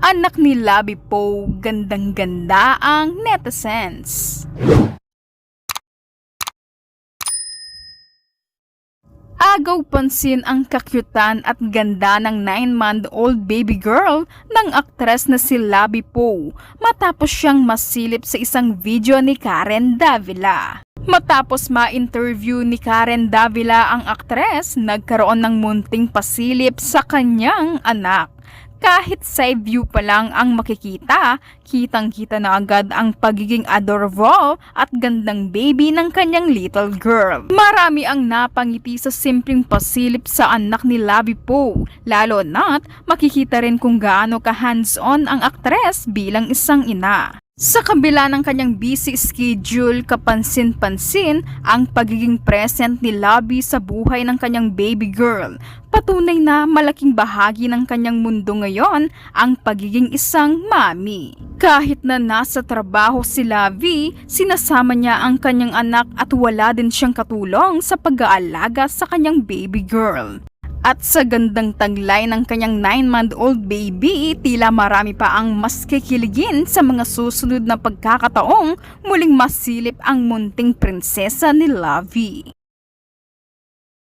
Anak ni Labi Po, gandang-ganda ang netizens. Agaw pansin ang kakyutan at ganda ng 9-month-old baby girl ng aktres na si Labi Po matapos siyang masilip sa isang video ni Karen Davila. Matapos ma-interview ni Karen Davila ang aktres, nagkaroon ng munting pasilip sa kanyang anak. Kahit side view pa lang ang makikita, kitang-kita na agad ang pagiging adorable at gandang baby ng kanyang little girl. Marami ang napangiti sa simpleng pasilip sa anak ni Labi Po, lalo na't makikita rin kung gaano ka hands-on ang aktres bilang isang ina. Sa kabila ng kanyang busy schedule, kapansin-pansin ang pagiging present ni Labi sa buhay ng kanyang baby girl. Patunay na malaking bahagi ng kanyang mundo ngayon ang pagiging isang mami. Kahit na nasa trabaho si Labi, sinasama niya ang kanyang anak at wala din siyang katulong sa pag-aalaga sa kanyang baby girl. At sa gandang taglay ng kanyang 9-month-old baby, tila marami pa ang mas kikiligin sa mga susunod na pagkakataong muling masilip ang munting prinsesa ni Labi.